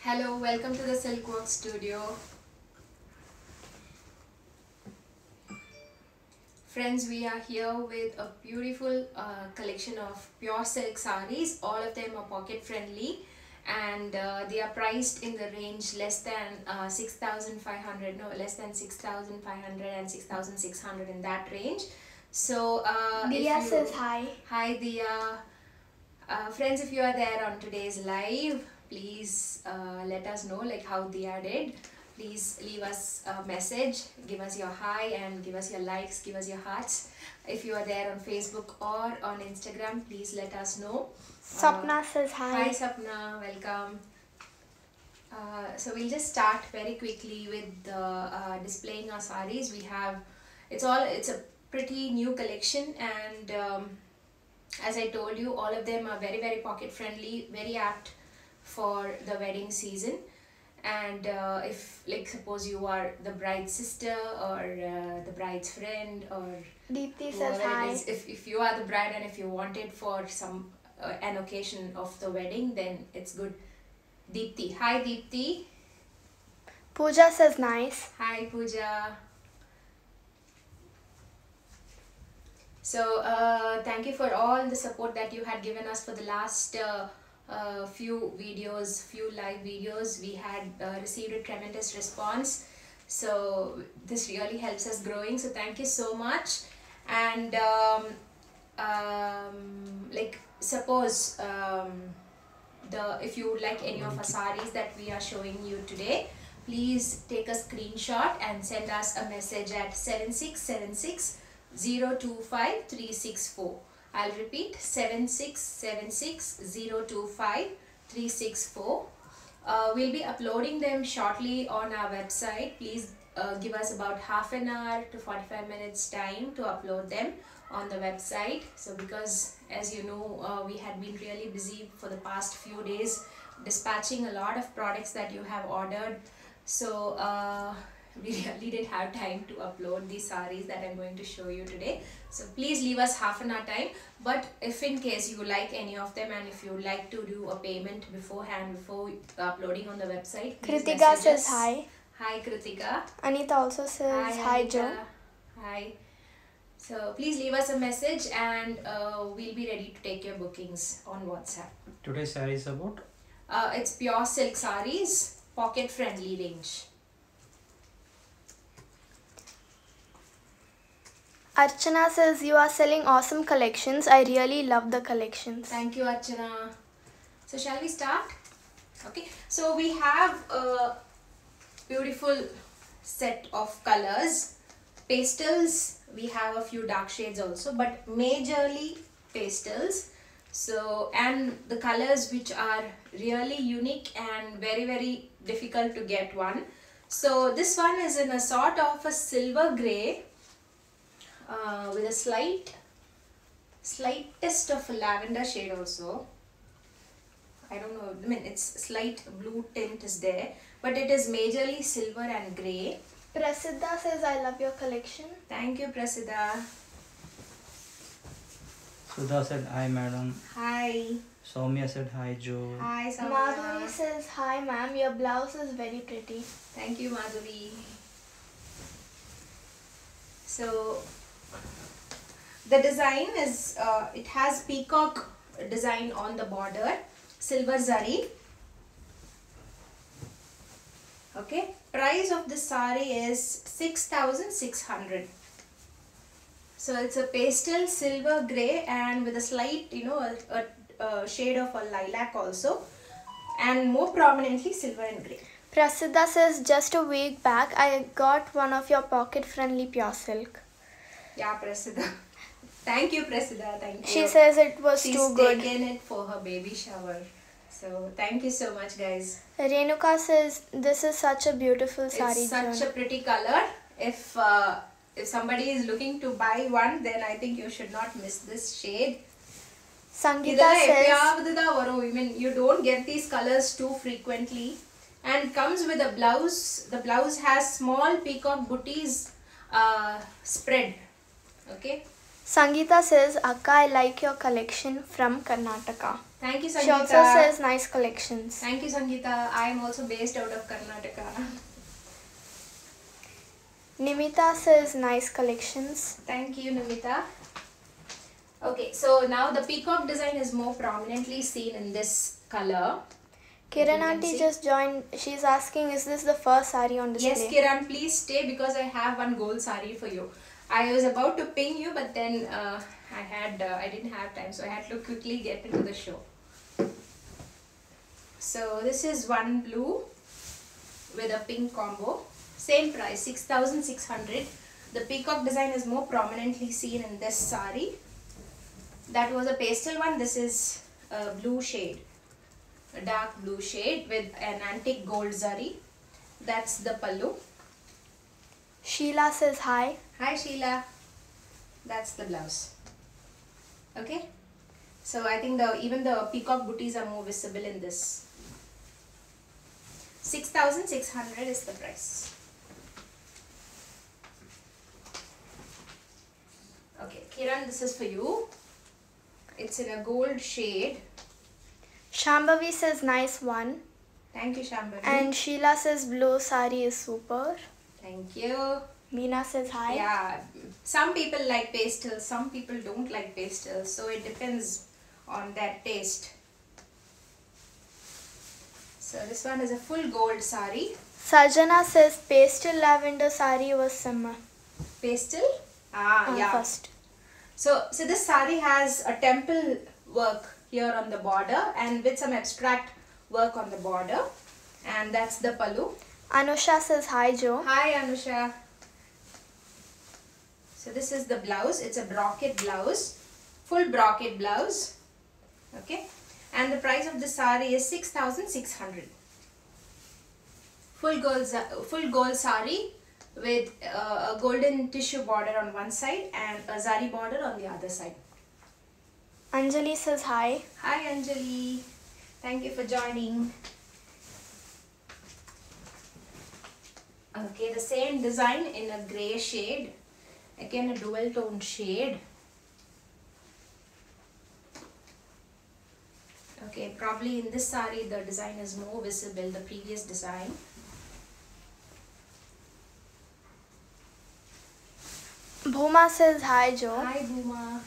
Hello, welcome to the Silkwork Studio. Friends, we are here with a beautiful collection of pure silk sarees. All of them are pocket friendly and they are priced in the range less than 6,500, no, less than 6,500 and 6,600, in that range. So, Diya says hi. Hi Diya. Friends, if you are there on today's live, please let us know like how Diya did. Please leave us a message, give us your hi and give us your likes, give us your hearts. If you are there on Facebook or on Instagram, please let us know. Sapna says hi. Hi Sapna, welcome. So we'll just start very quickly with the displaying our sarees. We have, it's a pretty new collection, and as I told you, all of them are very pocket friendly, very apt for the wedding season. And if, like, suppose you are the bride's sister or the bride's friend, or Deepthi says whoever hi. it is, if you are the bride and if you want it for some an occasion of the wedding, then it's good. Deepthi, hi Deepthi. Pooja says nice. Hi Pooja. So thank you for all the support that you had given us for the last few videos, few live videos. We had received a tremendous response, so this really helps us growing, so thank you so much. And like, suppose if you would like any of our sarees that we are showing you today, please take a screenshot and send us a message at 7676 025 364. I'll repeat, 7676 025 364. We'll be uploading them shortly on our website. Please give us about half an hour to 45 minutes time to upload them on the website. So because, as you know, we had been really busy for the past few days dispatching a lot of products that you have ordered. So we really didn't have time to upload the sarees that I'm going to show you today. So please leave us half an hour time. But if in case you like any of them and if you like to do a payment beforehand, before uploading on the website, Kritika says hi. Hi Kritika. Anita also says hi Anita. Joe. Hi. So please leave us a message and we'll be ready to take your bookings on WhatsApp. Today's saree is about? It's pure silk sarees, pocket friendly range. Archana says you are selling awesome collections. I really love the collections. Thank you, Archana. So shall we start? Okay, so we have a beautiful set of colors. Pastels, we have a few dark shades also, but majorly pastels. So, and the colors which are really unique and very difficult to get one. So this one is in a sort of a silver grey with a slightest of a lavender shade also. I don't know, I mean, it's slight blue tint is there, but it is majorly silver and grey. Prasiddha says I love your collection. Thank you, Prasiddha. Sudha said hi madam. Hi. Soumya said hi Joe. Hi, Samaya. Madhuri says hi ma'am, your blouse is very pretty. Thank you, Madhuri. So the design is, it has peacock design on the border, silver zari. Okay, price of this saree is 6,600. So it's a pastel silver grey and with a slight, you know, a shade of a lilac also, and more prominently silver and grey. Prasiddha says just a week back I got one of your pocket friendly pure silk. Yeah, Prasiddha. Thank you, Prasiddha. Thank you. She says it was She's too good. taken it for her baby shower. So thank you so much, guys. Renuka says this is such a beautiful saree. It's such a pretty color. If somebody is looking to buy one, then I think you should not miss this shade. Sangeeta says I mean, you don't get these colors too frequently, and comes with a blouse. The blouse has small peacock booties spread. Okay, Sangeeta says, Akka, I like your collection from Karnataka. Thank you, She Sangeeta. also says nice collections. Thank you, Sangeeta. I am also based out of Karnataka. Nimita says nice collections. Thank you, Nimita. Okay, so now the peacock design is more prominently seen in this color. Kiran You can auntie see. just joined. She's asking, is this the first saree on display? Yes, Kiran, please stay because I have one gold sari for you. I was about to ping you, but then I didn't have time, so I had to quickly get into the show. So this is one blue with a pink combo. Same price, 6,600. The peacock design is more prominently seen in this sari. That was a pastel one. This is a blue shade, a dark blue shade with an antique gold zari. That's the pallu. Sheila says hi. Hi Sheila. That's the blouse. Okay. So I think even the peacock booties are more visible in this. 6,600 is the price. Okay, Kiran, this is for you. It's in a gold shade. Shambhavi says nice one. Thank you, Shambhavi. And Sheila says blue saree is super. Thank you. Meena says hi. Yeah, some people like pastels, some people don't like pastels, so it depends on their taste. So this one is a full gold sari. Sajana says pastel lavender saree was summer. Pastel? Yeah. First. So this sari has a temple work here on the border and with some abstract work on the border, and that's the pallu. Anusha says hi Joe. Hi Anusha. So this is the blouse. It's a brocade blouse, full brocade blouse. Okay, and the price of the sari is 6,600. Full gold sari with a golden tissue border on one side and a zari border on the other side. Anjali says hi. Hi Anjali, thank you for joining. Okay, the same design in a grey shade, again a dual tone shade. Okay, probably in this sari the design is more visible, the previous design. Bhuma says hi Joe. Hi Bhuma.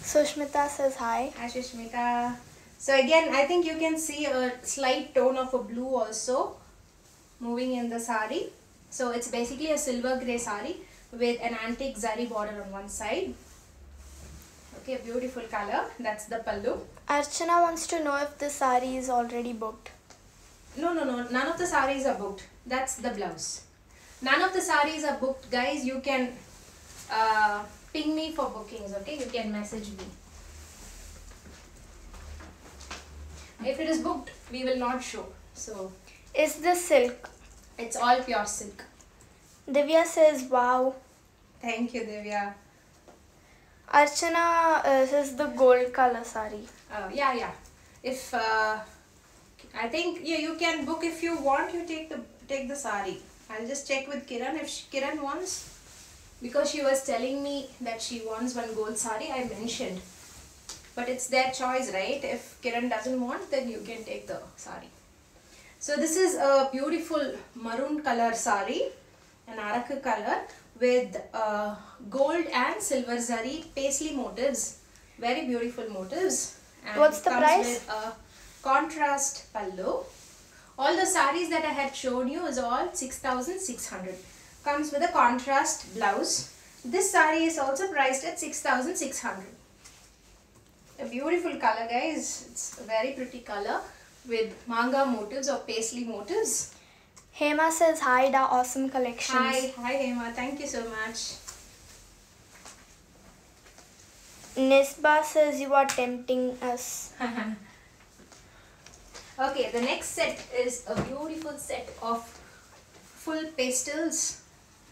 Sushmita says hi. Hi Sushmita. So again, I think you can see a slight tone of a blue also moving in the sari. So it's basically a silver grey sari with an antique zari border on one side. Okay, beautiful color. That's the pallu. Archana wants to know if the saree is already booked. No, none of the saris are booked. That's the blouse. None of the saris are booked, guys. You can ping me for bookings, okay? You can message me. If it is booked, we will not show. So Is this silk? it's all pure silk. Divya says wow. Thank you, Divya. Archana says the gold color saree. Yeah. If I think you can book if you want. You take the sari. I'll just check with Kiran if Kiran wants, because she was telling me that she wants one gold sari. I mentioned, but it's their choice, right? If Kiran doesn't want, then you can take the sari. So this is a beautiful maroon color sari, an arak color with gold and silver zari paisley motifs. Very beautiful motifs. And What's the comes price? with a contrast pallu. All the saris that I had shown you is all 6,600. Comes with a contrast blouse. This sari is also priced at 6,600. A beautiful color, guys. It's a very pretty color with manga motifs or paisley motifs. Hema says hi, da awesome collections. Hi Hema, thank you so much. Nisba says you are tempting us. Okay, the next set is a beautiful set of full pastels.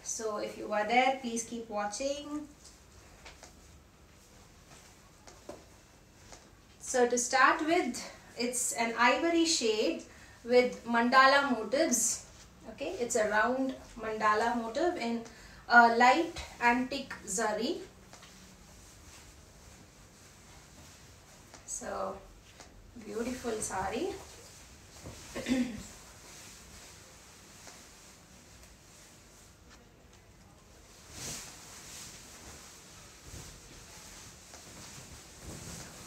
So if you are there, please keep watching. So to start with, it's an ivory shade with mandala motifs. Okay, it's a round mandala motif in a light antique zari. So beautiful sari.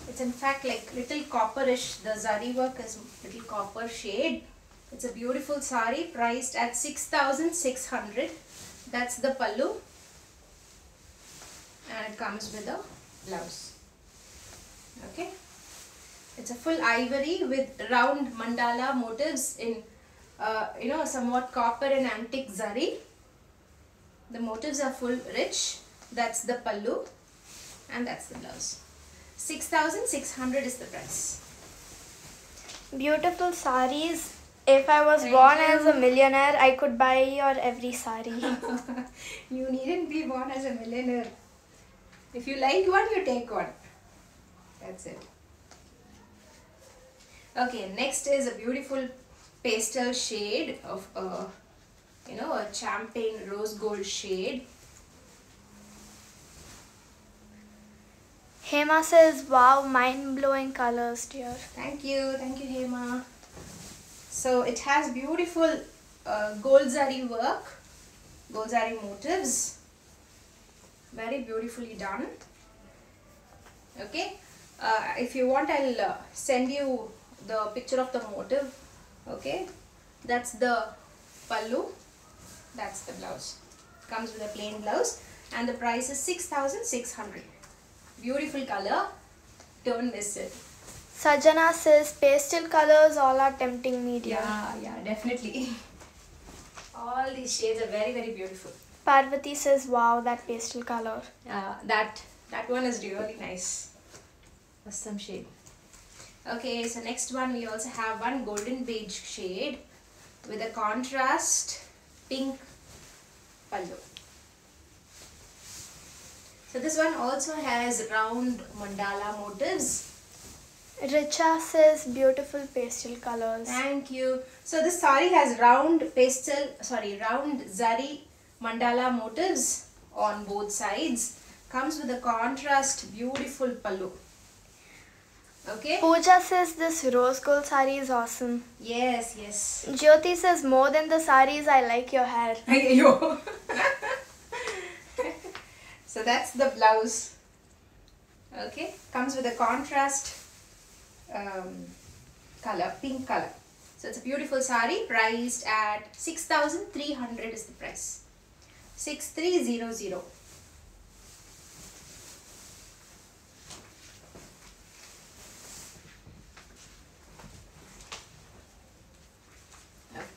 It's in fact like little copperish. The zari work is little copper shade. It's a beautiful sari priced at 6,600. That's the pallu, and it comes with a blouse. Okay, it's a full ivory with round mandala motifs in somewhat copper and antique zari. The motifs are full rich. That's the pallu, and that's the blouse. 6,600 is the price. Beautiful saris. If I was Thank born you. as a millionaire, I could buy your every sari. You needn't be born as a millionaire. If you like one, you take one. That's it. Okay, next is a beautiful pastel shade of a champagne rose gold shade. Hema says, wow, mind-blowing colors, dear. Thank you, Hema. So it has beautiful gold zari work, gold zari motifs, very beautifully done. Okay, if you want, I'll send you the picture of the motif. Okay, that's the pallu, that's the blouse. Comes with a plain blouse, and the price is 6,600. Beautiful color, don't miss it. Sajana says, pastel colors all are tempting me, dear. Yeah, definitely. All these shades are very, very beautiful. Parvati says, wow, that pastel color. That one is really nice. Awesome shade. Okay, so next one we also have one golden beige shade with a contrast pink pallu. So this one also has round mandala motifs. Richa says, beautiful pastel colors. Thank you. So this sari has round zari mandala motifs on both sides. Comes with a contrast beautiful pallu. Okay. Pooja says, this rose gold sari is awesome. Yes. Jyoti says, more than the saris, I like your hair. Ayyo. So that's the blouse. Okay. Comes with a contrast color, pink color. So it's a beautiful sari priced at 6,300 is the price. 6,300.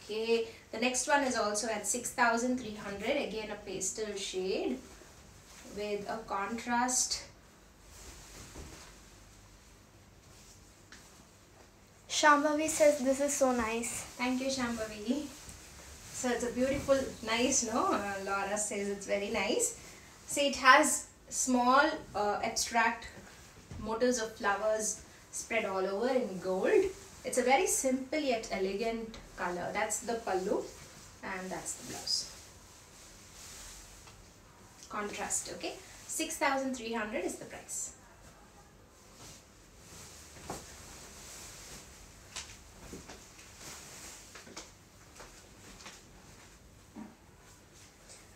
Okay, the next one is also at 6,300. Again, a pastel shade with a contrast. Shambhavi says, this is so nice. Thank you, Shambhavi. So it's a beautiful, nice, no? Laura says it's very nice. See, it has small abstract motifs of flowers spread all over in gold. It's a very simple yet elegant color. That's the pallu and that's the blouse. Contrast, okay? 6,300 is the price.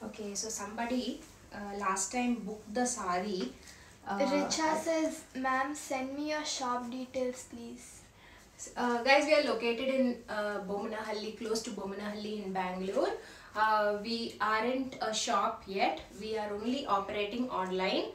Okay, so somebody last time booked the sari. Richa says, ma'am, send me your shop details, please. Guys, we are located in Bommanahalli, close to Bommanahalli in Bangalore. We aren't a shop yet. We are only operating online.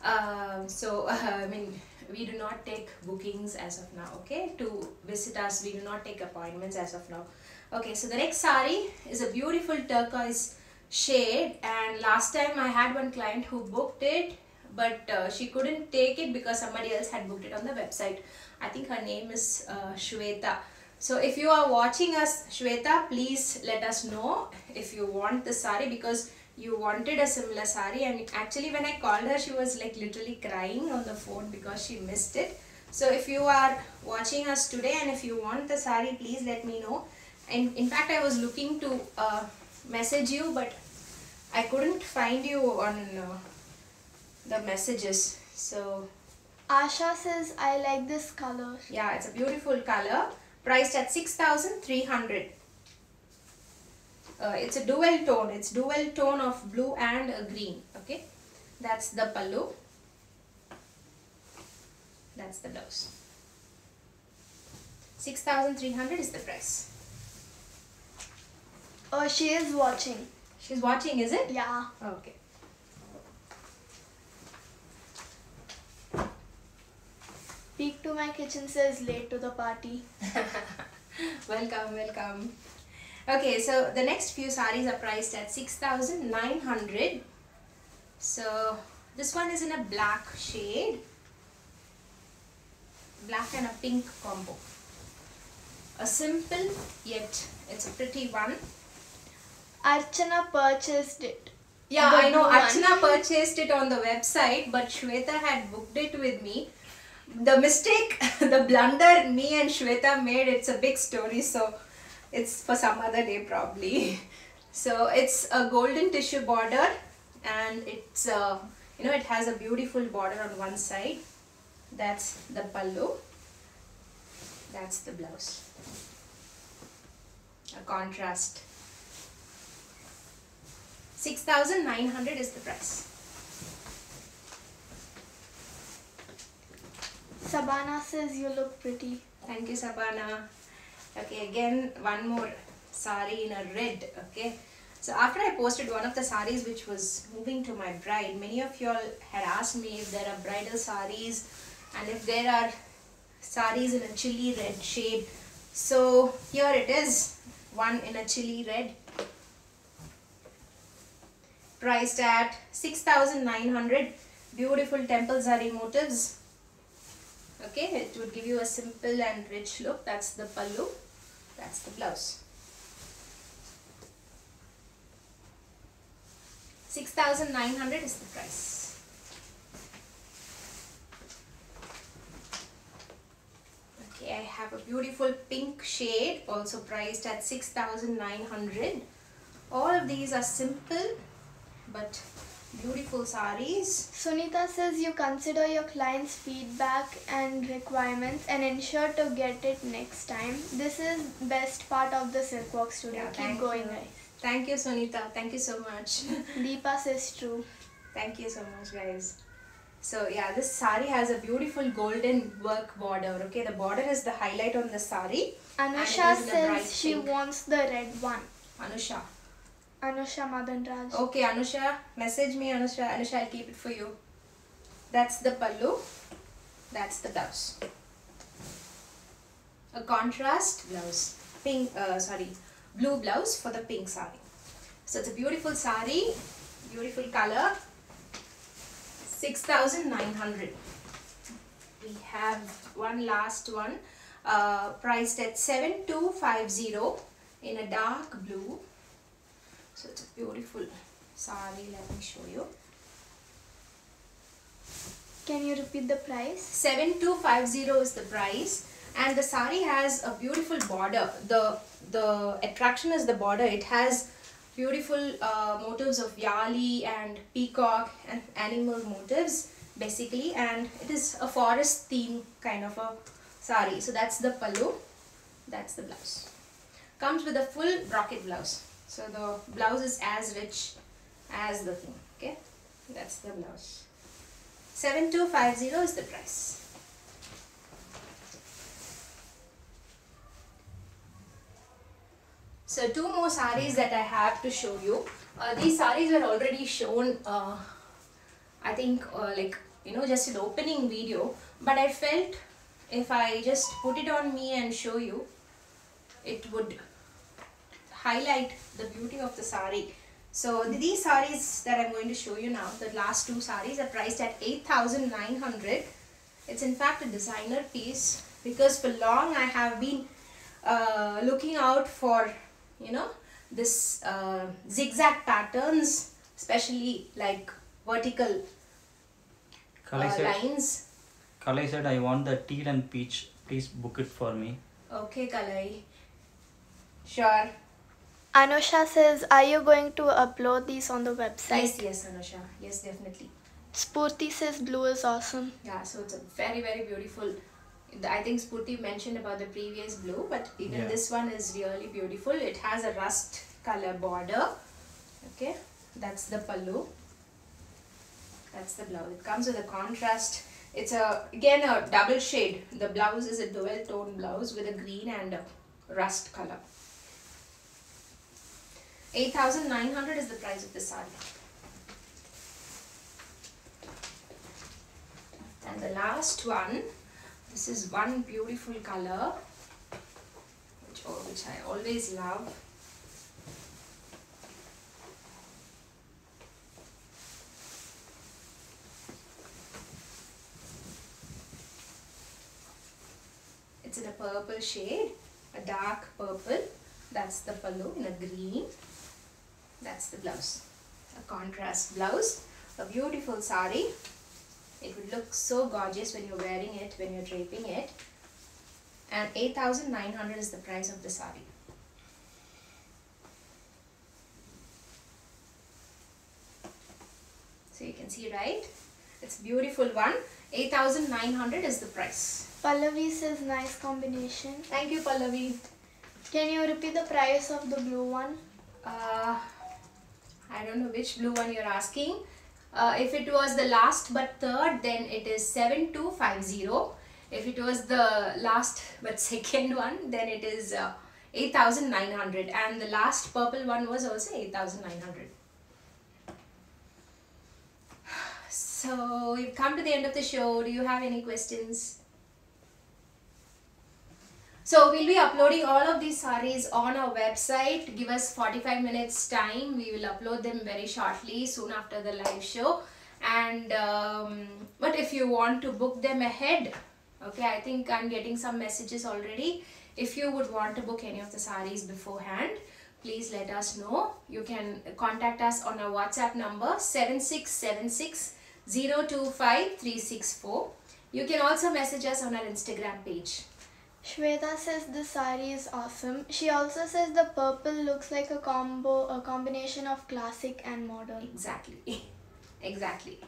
I mean, we do not take bookings as of now, okay? To visit us, we do not take appointments as of now. Okay, so the next sari is a beautiful turquoise shade, and last time I had one client who booked it, but she couldn't take it because somebody else had booked it on the website. I think her name is Shweta. So if you are watching us, Shweta, please let us know if you want the sari, because you wanted a similar sari, and actually when I called her, she was like literally crying on the phone because she missed it. So if you are watching us today and if you want the sari, please let me know. And in fact, I was looking to message you, but I couldn't find you on the messages. So Asha says, I like this color. Yeah, it's a beautiful color, priced at 6,300. It's a dual tone. It's dual tone of blue and green. Okay, that's the pallu. That's the blouse. 6,300 is the price. Oh, she is watching. She's watching, is it? Yeah. Okay. Peek to my kitchen says late to the party. Welcome, welcome. Okay, so the next few sarees are priced at 6,900. So this one is in a black shade, black and a pink combo. A simple yet it's a pretty one. Archana purchased it. Yeah, The I know blue one. Archana purchased it on the website, but Shweta had booked it with me. The mistake, the blunder me and Shweta made, it's a big story, so it's for some other day probably. So it's a golden tissue border, and it's it has a beautiful border on one side. That's the pallu. That's the blouse. A contrast. 6,900 is the price. Sabana says you look pretty. Thank you, Sabana. Okay, again one more sari in a red. Okay, so after I posted one of the saris which was moving to my bride, many of y'all had asked me if there are bridal saris and if there are saris in a chili red shade. So here it is, one in a chili red, priced at 6,900. Beautiful temple zari motifs. Okay, it would give you a simple and rich look. That's the pallu, that's the blouse. 6,900 is the price. Okay, I have a beautiful pink shade, also priced at 6,900. All of these are simple but beautiful saris. Sunita says you consider your clients' feedback and requirements and ensure to get it next time. This is best part of the Silk Walk studio. Yeah, Keep thank going, you. guys. Thank you, Sunita. Thank you so much. Deepa says true. Thank you so much, guys. So yeah, this sari has a beautiful golden work border. Okay, the border is the highlight on the sari. Anusha And it is in a bright says she pink. wants the red one. Anusha. Anusha Madan Raj. Okay, Anusha, message me, Anusha. Anusha, I'll keep it for you. That's the pallu. That's the blouse. A contrast blouse. Pink, blue blouse for the pink sari. So it's a beautiful sari, beautiful color. 6,900. We have one last one, priced at 7,250 in a dark blue. So it's a beautiful sari. Let me show you. Can you repeat the price? 7,250 is the price, and the sari has a beautiful border. The attraction is the border. It has beautiful motifs of yali and peacock and animal motifs basically, and it is a forest theme kind of a sari. So that's the pallu, that's the blouse. Comes with a full brocade blouse. So the blouse is as rich as the thing. Okay, that's the blouse. 7,250 is the price. So two more saris that I have to show you. These saris were already shown, I think just in the opening video, but I felt if I just put it on me and show you, it would highlight the beauty of the sari. So these saris that I'm going to show you now, the last two saris, are priced at 8,900. It's in fact a designer piece, because for long I have been looking out for this zigzag patterns, especially like vertical lines. Kalai said I want the teal and peach. Please book it for me. Okay, Kalai. Sure. Anusha says, are you going to upload these on the website? Yes, Anusha. Yes, definitely. Spurti says blue is awesome. Yeah, so it's a very, very beautiful. I think Spurti mentioned about the previous blue, but even Yeah. this one is really beautiful. It has a rust color border. Okay, that's the pallu. That's the blouse. It comes with a contrast. It's again a double shade. The blouse is a dual tone blouse with a green and a rust color. 8,900 is the price of the saree. And the last one, this is one beautiful color which I always love. It's in a purple shade, a dark purple. That's the pallu in a green. That's the blouse, a contrast blouse, a beautiful sari. It would look so gorgeous when you're wearing it, when you're draping it. And 8,900 is the price of the sari. So you can see, right? It's a beautiful one. 8,900 is the price. Pallavi says nice combination. Thank you, Pallavi. Can you repeat the price of the blue one? I don't know which blue one you're asking. If it was the last but third, then it is 7,250. If it was the last but second one, then it is 8,900. And the last purple one was also 8,900. So we've come to the end of the show. Do you have any questions? So we'll be uploading all of these sarees on our website. Give us 45 minutes time. We will upload them very shortly, soon after the live show. And but if you want to book them ahead, okay, I think I'm getting some messages already. If you would want to book any of the sarees beforehand, please let us know. You can contact us on our WhatsApp number 7676 025 364. You can also message us on our Instagram page. Shweta says the sari is awesome. She also says the purple looks like a combination of classic and modern. Exactly. Exactly.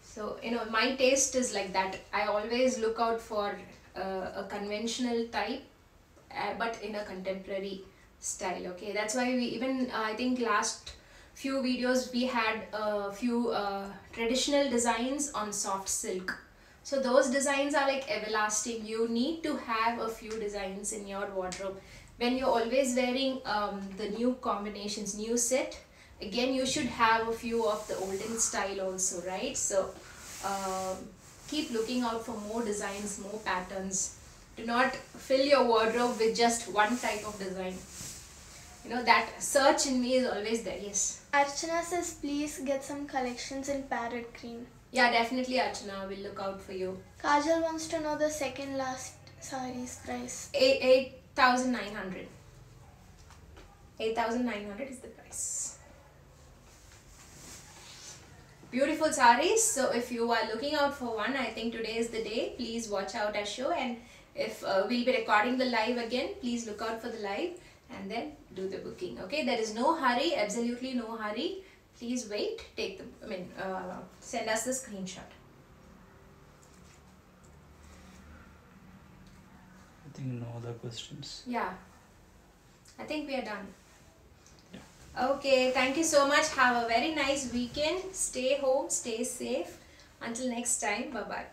So, you know, my taste is like that. I always look out for a conventional type, but in a contemporary style. Okay, that's why we even, I think last few videos we had a few traditional designs on soft silk. So those designs are like everlasting. You need to have a few designs in your wardrobe. When you're always wearing the new combinations, new set, again you should have a few of the olden style also, right? So keep looking out for more designs, more patterns. Do not fill your wardrobe with just one type of design. You know, that search in me is always there. Yes. Archana says please get some collections in parrot green. Yeah, definitely, Archana. We'll look out for you. Kajal wants to know the second last sari's price. 8,900. 8,900 is the price. Beautiful sarees. So if you are looking out for one, I think today is the day. Please watch out our show, and if we'll be recording the live again, please look out for the live and then do the booking. Okay, there is no hurry, absolutely no hurry. Please wait, take the, send us the screenshot. I think no other questions. Yeah, I think we are done. Yeah. Okay, thank you so much. Have a very nice weekend. Stay home, stay safe. Until next time, bye-bye.